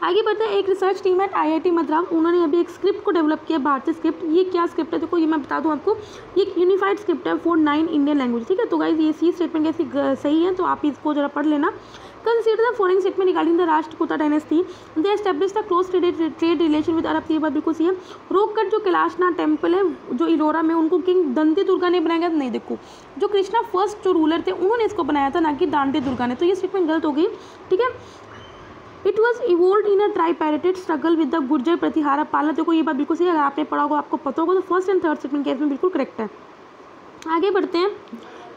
S1: आगे बढ़ते हैं। एक रिसर्च टीम है IIT मद्रास, उन्होंने अभी एक स्क्रिप्ट को डेवलप किया, भारतीय स्क्रिप्ट। ये क्या स्क्रिप्ट है, देखो ये मैं बता दूं आपको, ये एक यूनिफाइड स्क्रिप्ट है फॉर 9 इंडियन लैंग्वेज, ठीक है, तो गाइस ये सी स्टेटमेंट कैसी सही है, तो आप इसको जरा पढ़ लेना। Consider the following statement regarding the Rashtrakuta dynasty, they establish the close trade relation with Arab, ये बात बिल्कुल सही है। रोककर जो कैलाशनाथ टेम्पल है जो इलोरा में, उनको किंग दंती दुर्गा ने बनाया, नहीं, देखो जो कृष्णा फर्स्ट जो रूलर थे उन्होंने इसको बनाया था, ना कि दांती दुर्गा ने, तो ये स्टेटमेंट गलत हो गई, ठीक है। It was evolve in a tripartite struggle with the Gurjara Pratihara Pala, देखो ये बात बिल्कुल सही है, अगर आपने पढ़ा होगा आपको पता होगा, तो first and third statement case में बिल्कुल करेक्ट है। आगे बढ़ते हैं।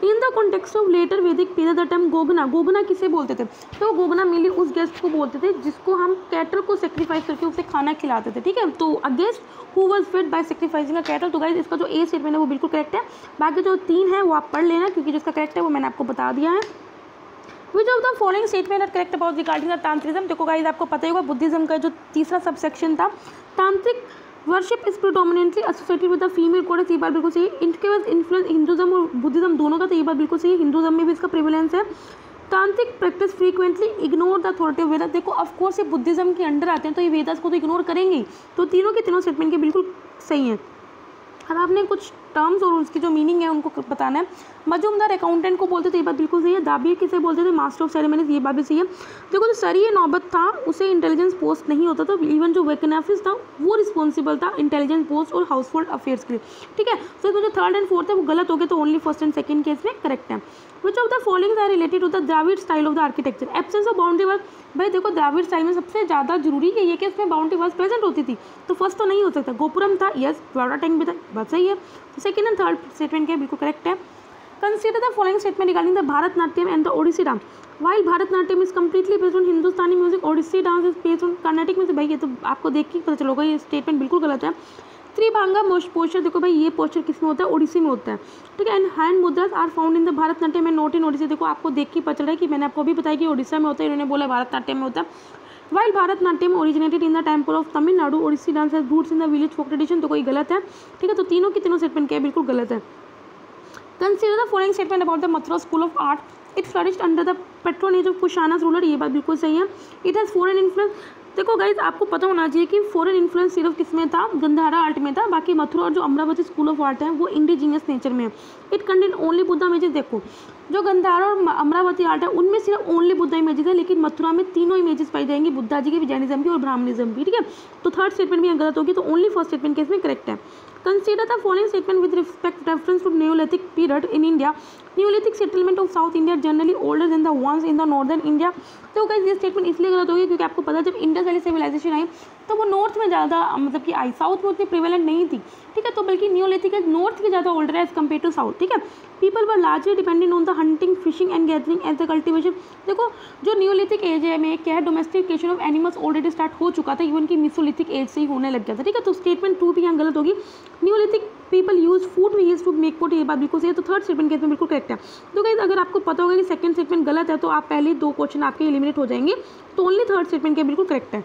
S1: In the context of later Vedic period the term गोगना, गोगना किसे बोलते थे, तो गोगना मेनली उस गेस्ट को बोलते थे जिसको हम कैटर को सेक्रीफाइस करके उसे खाना खिलाते थे, ठीक है। तो a guest who was fed by sacrificing a cattle. तो गाइस इसका जो ए स्टेटमेंट है वो बिल्कुल करेक्ट है, बाकी जो 3 है वो आप पढ़ लेना क्योंकि जिसका करेक्ट है वो मैंने आपको बता दिया है। Which of the following statement are correct about regarding the Tantrism. देखो गाइस आपको पता ही होगा बुद्धिज्म का जो तीसरा सबसेक्शन था tantric worship is predominantly associated with the female goddess, ये बात बिल्कुल सही है। इनके पास इन्फ्लुएंस हिंदुज्म और बुद्धिज्म दोनों का, तो ये बात बिल्कुल सही है, हिंदुज्म में भी इसका प्रिवेलेंस है। Tantric practice frequently ignore the authority of Veda. देखो ऑफ कोर्स ये बुद्धिज्म के अंडर आते हैं तो ये वेदास को तो इग्नोर करेंगे, तो तीनों के तीनों स्टेटमेंट के बिल्कुल सही हैं। अब आपने कुछ टर्म्स और उसकी जो मीनिंग है उनको बताना है। मजूमदार अकाउंटेंट को बोलते थे, ये बात बिल्कुल सही है। दाबीर किसे बोलते थे, मास्टर ऑफ सेरेमनीज, ये बात भी सही है। देखो जो सरी नौबत था उसे इंटेलिजेंस पोस्ट नहीं होता था, इवन जो वेकनाफिस था वो रिस्पॉन्सिबल था इंटेलिजेंस पोस्ट और हाउस होल्ड अफेयर्स के लिए, ठीक है। तो जो 3rd and 4th है वो गलत हो गए, तो only 1st and 2nd case में करेक्ट है। Which of the following are related to the Dravida style of the architecture. Absence of boundary work, भाई देखो द्राविड़ स्टाइल में सबसे ज़्यादा जरूरी है ये कि उसमें बाउंड्री वर्क प्रेजेंट होती थी, तो फर्स्ट तो नहीं हो सकता। गोपुरम था, यस। वाटर टैंक भी था, बात सही है। तो 2nd and 3rd स्टेटमेंट के बिल्कुल करेक्ट है। Consider the following statement regarding the Bharatanatyam and the Odissi dance. While Bharatanatyam is completely based on Hindustani music, Odissi dance is based on Carnatic music. भाई ये तो आपको देख के पता चलोगा ये स्टेटमेंट बिल्कुल गलत है। त्रिभांगा पोस्चर, देखो भाई ये पोस्चर किस में होता है, ओडिसी में होता है, ठीक है। And hand mudras are found in the Bharatanatyam and not in Odissi. देखो आपको देख के पता चल रहा है कि मैंने आपको भी बताया कि ओडिशा में होता है, इन्होंने बोला भारतनाट्यम में होता है। While Bharatanatyam originated in the temple of Tamil Nadu, Odissi dance has roots in the village folk tradition. तो कोई गलत है, ठीक है। तो तीनों के तीनों स्टेटमेंट क्या है, बिल्कुल गलत है। Consider the following statement about the Mathura school of art, it flourished under the patronage of Kushanas ruler, ये बात बिल्कुल सही है। It has foreign influence. देखो गाइज आपको पता होना चाहिए कि फॉरेन इन्फ्लुएंस सिर्फ किसमें था, गंधारा आर्ट में था, बाकी मथुरा और जो अमरावती स्कूल ऑफ आर्ट है वो इंडिजीनियस नेचर में है। It contain only Buddha images. देखो जो गंधारा और अमरावती आर्ट है उनमें सिर्फ ओनली बुद्धा इमेजेस है, लेकिन मथुरा में तीनों इमेजेस पाई जाएंगी, बुद्धा जी की, जैनिज्म की और ब्राह्मणिज्म की, ठीक है। तो 3rd स्टेटमेंट भी गलत होगी, तो ओनली 1st स्टेटमेंट केस में करेक्ट है। Consider the following statement with respect reference to neolithic period in India. Neolithic settlement of south India generally older than the ones in the northern India. तो guys ये statement इसलिए गलत होगी क्योंकि आपको पता है जब इंडस वैली सिविलाइजेशन आई तो वो नॉर्थ में ज़्यादा मतलब कि आई, साउथ में उतनी प्रिवेलेंट नहीं थी, ठीक है। तो बल्कि न्यूलिथिक नॉर्थ की ज़्यादा ओल्डर है एज कम्पेयर टू साउथ, ठीक है। People were largely dependent on the hunting, fishing and gathering as the cultivation. देखो जो न्यूलिथिक एज है में क्या है, domestication of animals already start हो चुका था, इवन की मिसोलिथिक एज से ही होने लग गया था, ठीक है। तो स्टेटमेंट 2 भी यहाँ गलत होगी। Neolithic people use food wheels to make pot, ये बात बिल्कुल सही है। तो 3rd स्टेटमेंट केस में बिल्कुल करेक्ट है। तो गाइस अगर आपको पता होगा कि 2nd स्टेटमेंट गलत है तो आप पहले 2 क्वेश्चन आपके एलिमिनेट हो जाएंगे, तो ओनली 3rd स्टेटमेंट के बिल्कुल करेक्ट है।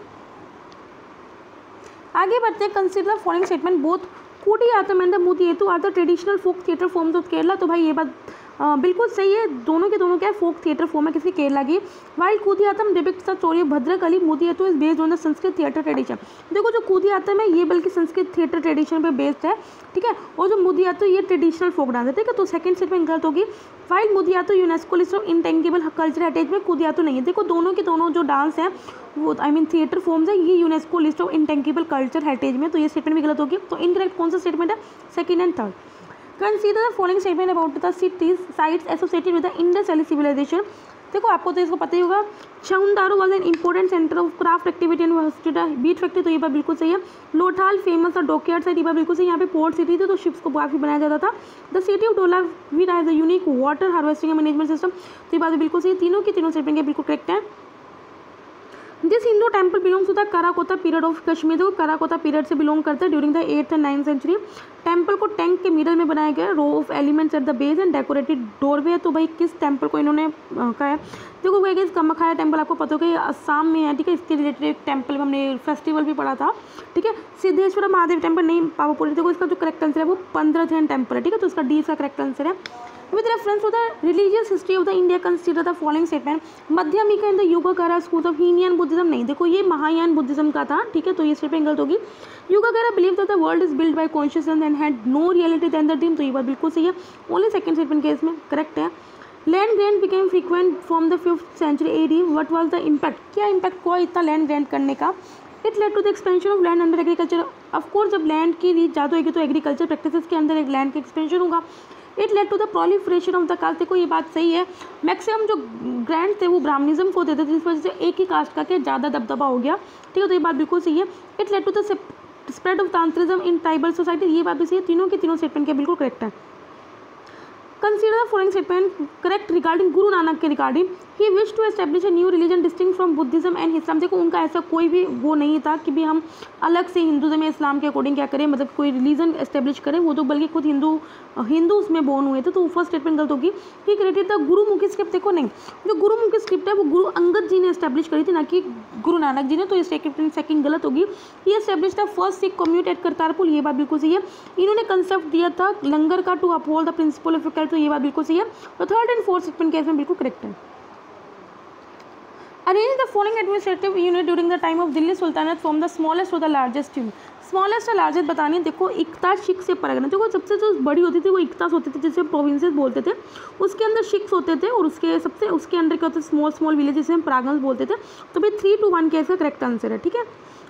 S1: आगे बढ़ते हैं। Consider the following statement both Kutiyattam and the Mudiyettu are the traditional folk theatre forms of Kerala. तो भाई ये बात बिल्कुल सही है, दोनों के दोनों क्या है, फोक थिएटर फॉर्म है किसी केरला की। While Kutiyattam depicts the story of Bhadrakali, Mudiyettu is based on the Sanskrit theatre tradition. देखो जो कूदियात्तम है ये बल्कि संस्कृत थिएटर ट्रेडिशन पे बेस्ड है, ठीक है। और जो मुदियातु ये ट्रेडिशनल फोक डांस है, ठीक है। तो 2nd स्टेटमेंट गलत होगी। While Mudiyettu UNESCO list of intangible culture heritage में कूदियातु नहीं है। देखो दोनों के दोनों जो डांस है वो थिएटर फॉर्म्स है, ये UNESCO list of intangible culture heritage में, तो ये स्टेटमेंट भी गलत होगी। तो इनकरेक्ट कौन सा स्टेटमेंट है, 2nd and 3rd। Consider the following statement about the cities sites associated with the Indus valley civilisation. देखो आपको तो इसको पता ही होगा, Chanhudaro was an important centre of craft activity and bead factory, तो ये बात बिल्कुल सही है। लोथाल फेमस और डॉकयार्ड साइट, ये बात बिल्कुल सही। यहाँ पे पोर्ट सिटी थी तो शिप्स को काफ़ी बनाया जाता था। The city of Dholavira has a unique water harvesting and management system, तो ये बात बिल्कुल सही। तीनों की तीनों स्टेटमेंट बिल्कुल करेक्ट है। This Hindu temple belongs to the Karkota period of Kashmir. देखो कराकोता पीरियड से बिलोंग करता है during the 8th and 9th century. Temple को टैंक के मिडल में बनाया गया, row of elements at the base and decorated doorway है। तो भाई किस टेम्पल को इन्होंने कहा है, देखो भाई इस कामाख्या टेम्पल आपको पता होगा ये असम में है, ठीक है। इसके रिलेटेड एक टेम्पल में हमने फेस्टिवल भी पढ़ा था, ठीक है। सिद्धेश्वर महादेव टेम्पल नहीं पावापुरी। देखो इसका जो करेक्ट आंसर है वो पंद्रथन टेम्पल है, ठीक है। तो इसका डी इसका करेक्ट आंसर है। With reference to the religious history of the India, consider the following statement. मध्यमिका in the Yogacara schools of Hinian Buddhism नहीं, देखो ये महायान बुद्धिज्म का था, ठीक है। तो ये स्टेटमेंट गलत होगी। Yogacara believed that the world is built by consciousness and had no reality than the dream, तो ये बात बिल्कुल सही है। ओनली 2nd स्टेटमेंट केस में करेक्ट है। Land grant became frequent from the 5th century AD. What was the impact, क्या impact हुआ इतना लैंड ग्रैंट करने का। It led to the expansion of land under agriculture. Of course जब land की reach ज़्यादा होगी तो एग्रीकल्चर प्रैक्टिसेस के अंदर एक लैंड का एक्सपेंशन होगा। It led to the proliferation of the caste. देखो ये बात सही है, मैक्सिमम जो ग्रैंड थे वो ब्राह्मणिज्म को देते थे, जिस वजह से एक ही कास्ट का क्या ज़्यादा दबदबा हो गया, ठीक है। तो ये बात बिल्कुल सही है। It led to the spread of tantrism in tribal society, ये बात भी सही है। तीनों की तीनों स्टेटमेंट के बिल्कुल करेक्ट है। Consider the following statement correct regarding Guru Nanak के regarding. He wish to establish a new religion distinct from Buddhism and Islam. देखो उनका ऐसा कोई भी वो नहीं था कि भी हम अलग से हिंदुज़म या इस्लाम के अकॉर्डिंग क्या करें, मतलब कोई रिलीजन एस्टेब्लिश करें। वो तो बल्कि खुद हिंदू उसमें बोर्न हुए थे, तो फर्स्ट स्टेटमेंट गलत होगी। He created the Gurmukhi script. देखो नहीं, जो गुरुमुखी स्क्रिप्ट है वो गुरु अंगद जी ने एस्टेब्लिश करी थी, ना कि गुरु नानक जी ने, तो ये सेकंड गलत होगी। He establish the first Sikh community at Kartarpur, ये बात बिल्कुल सही है। इन्होंने कंसेप्ट दिया था लंगर का to uphold the principle of equality, तो ये बात बिल्कुल सही है। तो third and fourth statement case में बिल्कुल करेक्ट है। Arrange the following administrative unit during the time of Delhi Sultanate from the smallest to the largest unit. Smallest और लार्जेस्ट बतानी है। देखो इकता शिक से परगना, देखो सबसे जो बड़ी होती थी वो इकतास होती थी, जिसे प्रोविंसेस बोलते थे। उसके अंदर शिक्स होते थे और उसके अंडर क्या होते थे, स्मॉल विलेज, जिसे हम प्रागंस बोलते थे। तो भाई 3-1 का इसका करेक्ट आंसर है, ठीक है।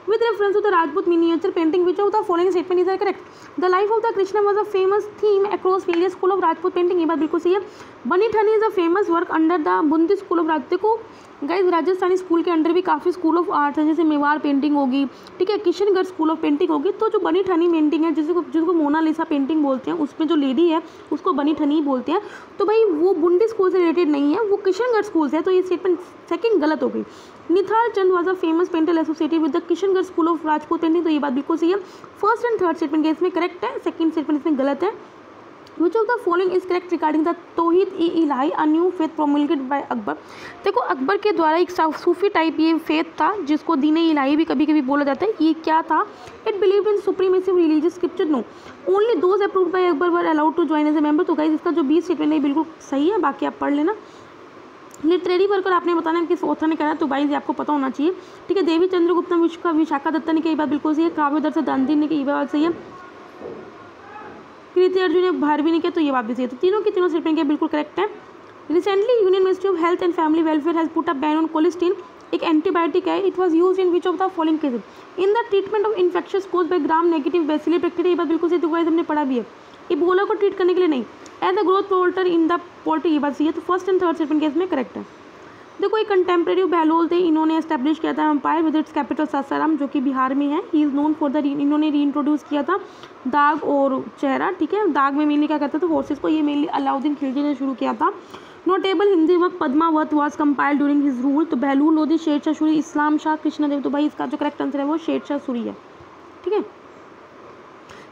S1: With reference to the Rajput miniature painting, which of the following statement is correct? The life of the Krishna was a famous theme across various school of Rajput painting, ये बात बिल्कुल सही है। Bani Thani is a famous work under the Bundi school of Rajput. देखो guys Rajasthani school के under भी काफ़ी school of arts हैं, जैसे मेवाड़ पेंटिंग होगी, ठीक है, किशनगढ़ स्कूल ऑफ पेंटिंग होगी। तो जो बनी ठनी पेंटिंग है, जिसको मोनालिसा पेंटिंग बोलते हैं, उसमें जो लेडी है उसको बनी ठनी बोलते हैं। तो भाई वो बुंदी स्कूल से रिलेटेड नहीं है, वो किशनगढ़ स्कूल से है। तो ये स्टेटमेंट सेकंड गलत हो गई। Nihal Chand was a famous painter associated with the Kishangarh school of Rajput painting, तो ये बात बिल्कुल सही है। फर्स्ट एंड थर्ड स्टेटमेंट के इसमें करेक्ट है, सेकंड स्टेटमेंट इसमें गलत है। Which of the following is correct regarding the तौहीद-ई-इलाही a new faith promulgated by Akbar. देखो अकबर के द्वारा एक सूफी टाइप ये फेथ था, जिसको दीन-ए-इलाही भी कभी कभी बोला जाता है। ये क्या था? It believe in supremacy of religious scripture. No, only those approved by Akbar were allowed to join as a member. तो गाइस इसका जो 20 स्टेटमेंट है बिल्कुल सही है, बाकी आप पढ़ लेना। लिटरेरी वर्कर आपने बताना किस ऑथर ने कहा, तो गाइस आपको पता होना चाहिए, ठीक है। देवी चंद्रगुप्ता विशाखा दत्ता ने कही, बात बिल्कुल सही है। काव्यदर्शन दानदीर ने कही, बात सही है। कृति अर्जुन ने भारवी ने किया, तो ये बात भी सही है। तो तीनों की तीनों स्टेटमेंट बिल्कुल करेक्ट है। Recently union ministry of health and family welfare has put a ban on colistin. एक एंटीबायोटिक है, it was used in which of the following cases? In the treatment of infections caused by gram negative bacillus bacteria, ये बात बिल्कुल सही। तो guys हमने पढ़ा भी है, इबोला को ट्रीट करने के लिए नहीं, as a growth promoter in the poultry, ये बात सही है। तो first and third statement case में करेक्ट है। देखो एक कंटेम्प्रेरी बहलोल थे, इन्होंने एस्टेब्लिश किया था empire with its capital Sasaram, जो कि बिहार में है। He is known for the इन्होंने रीइंट्रोड्यूस किया था दाग और चेहरा, ठीक है। दाग में मेनली क्या करते थे, हॉर्सेस को, ये मेनली अलाउद्दीन खिलजी ने शुरू किया था। Notable Hindi work Padmavat was compiled during his rule. तो बहलूल लोधी, शेरशाह सूरी, इस्लाम शाह कृष्णदेव। तो भाई इसका जो करेक्ट आंसर है वो शेरशाह सूरी है, ठीक है।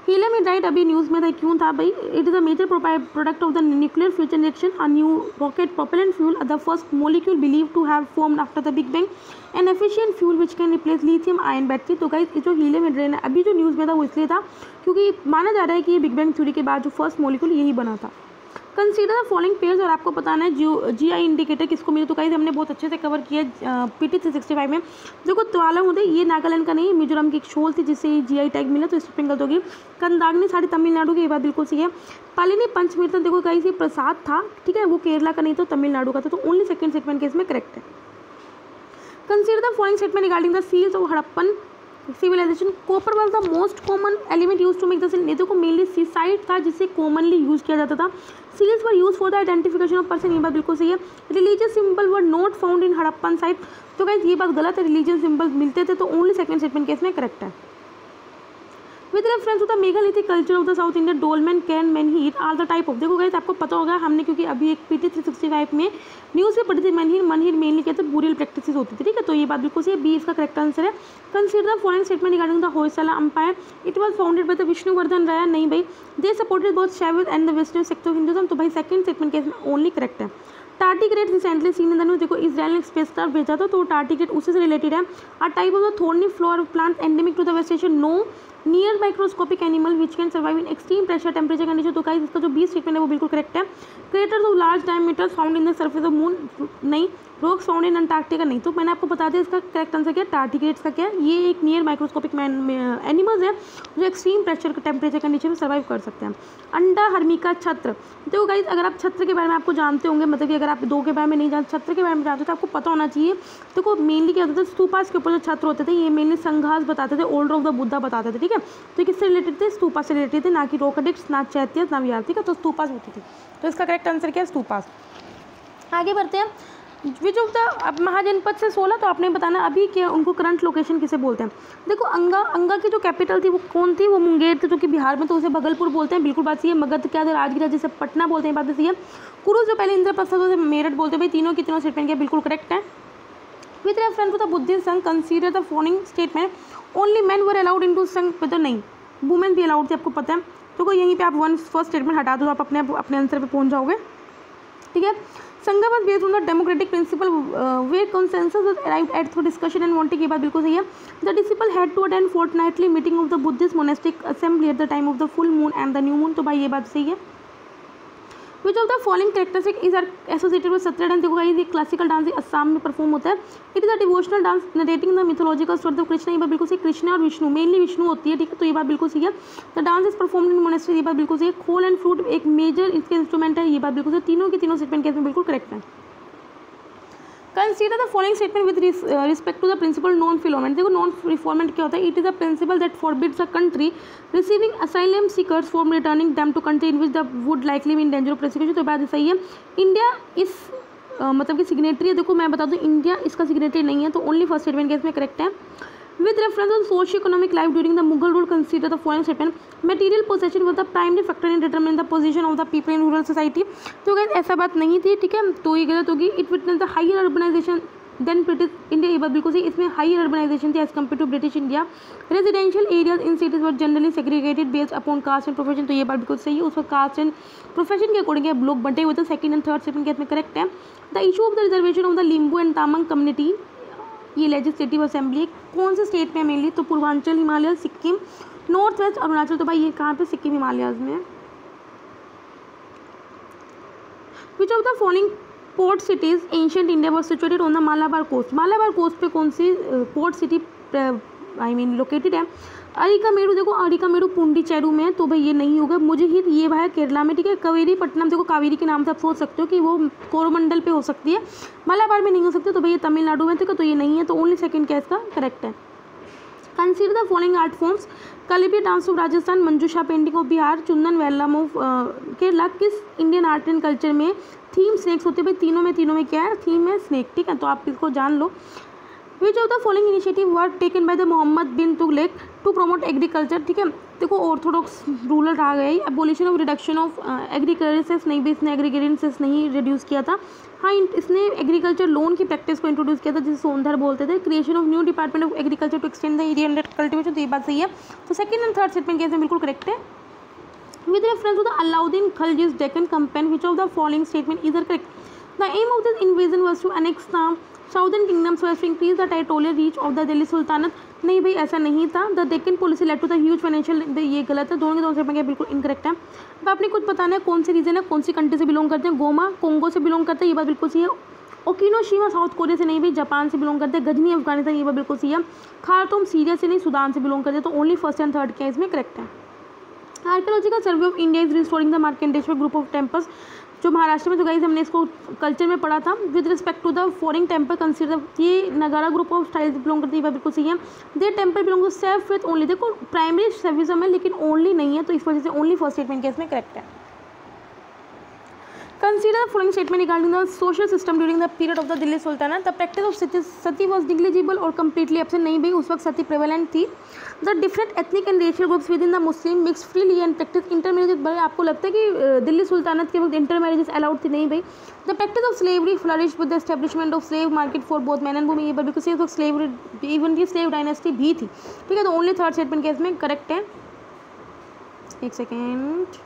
S1: हीलियम हाइड्राइड अभी न्यूज़ में था, क्यों था भाई? It is a major product of the nuclear fusion reaction, a new rocket propellant fuel, the first molecule believe to have formed after the big bang, an efficient fuel which can replace lithium ion battery. तो guys जो helium hydride है अभी जो news में था वो इसलिए था क्योंकि माना जा रहा है कि ये बिग बैंग थ्योरी के बाद जो फर्स्ट मोलिक्यूल यही बना था। कंसीडर द फॉलोइंग पेयर्स, और आपको बताना है GI इंडिकेटर किसको मिले। तो गाइस हमने बहुत अच्छे से कवर किया PT 365 में। देखो त्वालम होते, ये नागालैंड का नहीं, मिजोरम की एक शोल थी जिससे GI टैग मिला, तो स्पेलिंग गलत होगी। कंदाग्नि साड़ी तमिलनाडु की, ये बात बिल्कुल सही है। पालिनी पंचमीर्तन, देखो गाइस ये प्रसाद था, ठीक है, वो केरला का नहीं तो तमिलनाडु का था। तो ओनली सेकंड स्टेटमेंट केस में करेक्ट है। Consider the following statement regarding the seals of Harappan civilization. Copper was the most common element use to make the seal. नेतो को मेनली सीसाइड था जिससे कॉमनली यूज किया जाता था। Seals were use for the identification of person, ये बात बिल्कुल सही है। Religious symbol were not found in Harappan site. तो गाइस ये बात गलत है, रिलीजियस सिंबल मिलते थे। तो ओनली सेकंड स्टेटमेंट केस में करेक्ट है। With reference to the megalithic culture of the south India, dolmen, cairn, menhir are the type of. देखो गाइस आपको पता होगा, हमने क्योंकि अभी एक PT 365 में न्यूज़ में पढ़ी थी, मनहीट मेनली कहते हैं बुरियल प्रैक्टिसेस होती थी, ठीक है। तो ये बात बिल्कुल सही है, बी इसका करेक्ट आंसर है। Consider the following statement regarding the Hoysala empire. It was founded by the Vishnuvardhana Raya. नहीं भाई, they supported both Shaiva and the western sect of Hinduism. तो भाई सेकंड स्टेटमेंट केस में ओनली करेक्ट है। Tardigrade recently seen in the news. देखो Israel ने spacecraft भेजा था, तो टार्टिग्रेट उसी से रिलेटेड है। A type of the thorny flower plant endemic to the west Asia, no near microscopic animal which can survive in extreme pressure temperature condition. तो guys इसका जो 20 स्टेटमेंट है वो बिल्कुल करेक्ट है। Craters of large diameters found in the surface of moon, नहीं। Rocks found in Antarctica, नहीं। तो मैंने आपको बता दिया इसका करेक्ट आंसर क्या है, टार्टिग्रेट्स का क्या है। ये एक नियर माइक्रोस्कोपिक एनिमल्स है जो एक्सट्रीम प्रेशर टेम्परेचर कंडीशन में सर्वाइव कर सकते हैं। अंडा हर्मिका छत्र। देखो गाइस अगर आप छत्र के बारे में आपको जानते होंगे, मतलब कि अगर आप दो के बारे में नहीं जानते, छत्र के बारे में जानते हो तो आपको पता होना चाहिए। देखो मेनली क्या होता था, स्तूपास के ऊपर जो छत्र होते थे ये मेनली संघास बताते थे, ओल्डर ऑफ द बुद्धा बताते थे, ठीक है। तो किससे रिलेटेड थे, स्तूपा से रिलेटेड थे, ना कि रोकडिक्स, ना चैत्य, ना विहार, ठीक है। तो स्तूपास होती थी। तो इसका करेक्ट आंसर क्या है, स्तूपास। आगे बढ़ते हैं। विच ऑफ द, अब महाजनपद से 16, तो आपने बताना अभी क्या उनको करंट लोकेशन किसे बोलते हैं। देखो अंगा की जो कैपिटल थी वो कौन थी, वो मुंगेर थी, जो कि बिहार में, तो उसे भगलपुर बोलते हैं, बिल्कुल बात सही है। मगध क्या था, राजगिरा, जिसे पटना बोलते हैं, बात भी सही है। कुरुज जो पहले इंद्रप्रस्थ उसे मेरठ बोलते हैं। भाई तीनों की तीनों स्टेटमेंट क्या बिल्कुल करेक्ट है। With reference to the Buddhist sangha consider the following statement, only men were allowed in to sangha, तो नहीं, वुमेन भी अलाउड थे, आपको पता है। तो यहीं पे आप फर्स्ट स्टेटमेंट हटा दो, आप अपने आंसर पे पहुंच जाओगे, ठीक है। संघ was based on the democratic principle where consensus was arrived at through discussion and voting, ये बात बिल्कुल सही है। The disciple had to attend fortnightly meeting of the Buddhist monastic assembly at the time of the full moon and the new moon, तो भाई ये बात सही है। Which of the following characteristic is associated with Sattriya dance, देखो ये classical dance Assam में perform होता है। It is a devotional dance narrating the mythological story of Krishna, ये बात बिल्कुल सही। कृष्ण और विष्णु, मेनली विष्णु होती है, ठीक है, तो ये बात बिल्कुल सही है। The dance is performed in monastery, ये बात बिल्कुल सही है। खोल एंड फ्लूट एक मेजर इसके इंस्ट्रूमेंट है, ये बात बिल्कुल सही। तीनों की तीनों स्टेटमेंट केस में बिल्कुल करेक्ट है। Consider the following statement with respect to the principle non refoulement, देखो नॉन रिफॉर्मेंट क्या होता है, it is a principle that forbids a country receiving asylum seekers from returning them to country in which the would likely be in danger of prosecution, तो बात सही है। India इस मतलब कि सिग्नेटरी है, देखो मैं बता दूं इंडिया इसका सिग्नेटरी नहीं है, तो ओनली फर्स्ट स्टेटमेंट केस में करेक्ट है। With reference to socio-economic life during the Mughal rule, consider the following statement: material possession was the primary factor in determining the position of the people in rural society, तो guys ऐसा बात नहीं थी, ठीक है, तो ये गलत होगी। It witnessed the higher urbanization than British India, ये बात बिल्कुल सही, इसमें हाई अर्बनाइजेशन थी as compare to British India. Residential areas in cities were generally segregated based upon caste and profession, तो ये बात बिल्कुल सही है। उस वक्त कास्ट एंड प्रोफेशन के अकॉर्डिंग लोग बंटे हुए थे। Second and third statement case में करेक्ट है। The issue of the reservation of the Limbu and Tamang community, ये लेजिस्लेटिव असेंबली कौन से स्टेट में मेनली, तो पूर्वांचल हिमालय, सिक्किम, नॉर्थ वेस्ट अरुणाचल, तो भाई ये कहाँ पे, सिक्किम हिमालयाज में। Which of the following port cities ancient India were situated on the Malabar coast, Malabar coast पे कौन सी पोर्ट सिटी लोकेटेड है। अरिकामेरु, देखो अरिकामेरु पुंडीचेरू में, तो भाई ये नहीं होगा। मुजहिद ये भाई केरला में, ठीक है। कावेरी पट्टनम, देखो कावेरी के नाम से आप सोच सकते हो कि वो कोरोमंडल पे हो सकती है, मालाबार में नहीं हो सकती, तो भाई ये तमिलनाडु में, ठीक है, तो ये नहीं है, तो ओनली सेकंड केस का करेक्ट है। Consider the following art forms: कलिपी dance of Rajasthan, Manjusha painting of Bihar, चंदन वेल्लम ऑफ केरला। किस इंडियन आर्ट एंड कल्चर में थीम स्नेक्स होते हैं, भाई तीनों में क्या है, थीम है स्नेक, ठीक है, तो आप इसको जान लो। Which of the following initiative were taken by the Mohammad bin Tughlaq to promote agriculture, ठीक है, देखो ऑर्थोडॉक्स रूलर आ गए। Abolition of reduction of agriculture, नहीं भी इसने एग्रीगेटेंसेस नहीं रिड्यूस किया था। हाँ, इसने एग्रीकल्चर लोन की प्रैक्टिस को इंट्रोड्यूस किया था, जिसे सोनधर बोलते थे। Creation of new department of agriculture to extend the area under cultivation, तो ये बात सही है। तो second and third statement case में बिल्कुल करेक्ट है। With reference to the Alauddin Khilji's Deccan campaign, which of the following statement is correct? The aim of this invasion was to annex the southern kingdoms was to increase the territorial reach of the Delhi Sultanate, नहीं भाई ऐसा नहीं था। The Deccan policy led to the huge financial, ये गलत है, दोनों के दोनों स्टेटमेंट बिल्कुल इनकरेक्ट है। अब आपने कुछ बताना है कौन से रीजन है, कौन सी कंट्री से बिलोंग करते हैं। गोमा कोंगो से बिलोंग करते हैं, ये बात बिल्कुल सही है। ओकिनोशिमा साउथ कोरिया से नहीं भाई, जापान से बिलोंग करते हैं। गजनी अफगानिस्तान, ये बात बिल्कुल सही है। खार्तूम सीरिया से नहीं, सूडान से बिलोंग करते हैं, तो only first and third case में करेक्ट है। Archaeological survey of India is restoring the Markandeshwar group of temples, जो महाराष्ट्र में, तो गाइस हमने इसको कल्चर में पढ़ा था। With respect to the foreign temple consider, ये Nagara group of style belong करती है, बिल्कुल सही है। They temple belong to self with only, देखो प्राइमरी सर्विज्म है लेकिन ओनली नहीं है, तो इस वजह से ओनली फर्स्ट स्टेटमेंट केस में करेक्ट है। Consider the following statement regarding the social system during the period of the Delhi Sultanate. The practice of sati was negligible or completely absent, नहीं भाई उस वक्त सती prevalent थी। The different ethnic and racial groups within the Muslim mixed freely and practice intermarriages, भाई आपको लगता है कि दिल्ली सुल्तानत के वक्त intermarriages allowed थी, नहीं भाई। The practice of slavery flourished with the establishment of slave market for both men and women, ये बात बिल्कुल सही है। उस वक्त slavery, even की slave dynasty भी थी, ठीक है, तो only third statement केस में करेक्ट है। एक second.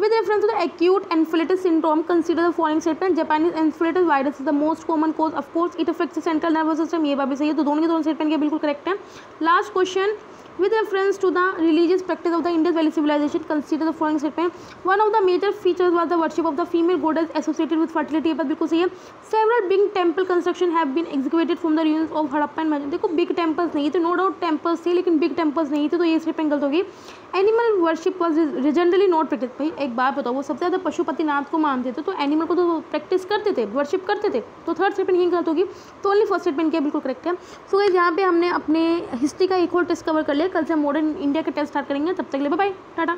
S1: With reference to the acute encephalitis syndrome, consider the following statement: Japanese encephalitis virus is the most common cause. Of course, it affects the central nervous system. ये बात भी सही है, तो दोनों के दोनों स्टेटमेंट के बिल्कुल करेक्ट है। Last question, with reference to the religious practice of the Indus Valley civilization, consider the following statement: One of the major features was the worship of the female goddess associated with fertility. ये बात बिल्कुल सही है। Several big temple construction have been excavated from the ruins of Harappa and Mohenjo, देखो big temples नहीं थे, no doubt temples थे लेकिन big temples नहीं थे, तो ये स्टेटमेंट गलत होगी। Animal worship was generally not practice, भाई एक बात बताओ, वो सबसे ज़्यादा पशुपतिनाथ को मानते थे, तो एनिमल को तो प्रैक्टिस करते थे, वर्शिप करते थे, तो थर्ड स्टेटमेंट यही गलत होगी, तो ओनली फर्स्ट स्टेटमेंट क्या बिल्कुल करेक्ट है। सो गाइस यहाँ पे हमने अपने हिस्ट्री का एक और टेस्ट कवर कर लिया, कल से मॉडर्न इंडिया के टेस्ट स्टार्ट करेंगे, तब तक के लिए बाय बाय, टाटा।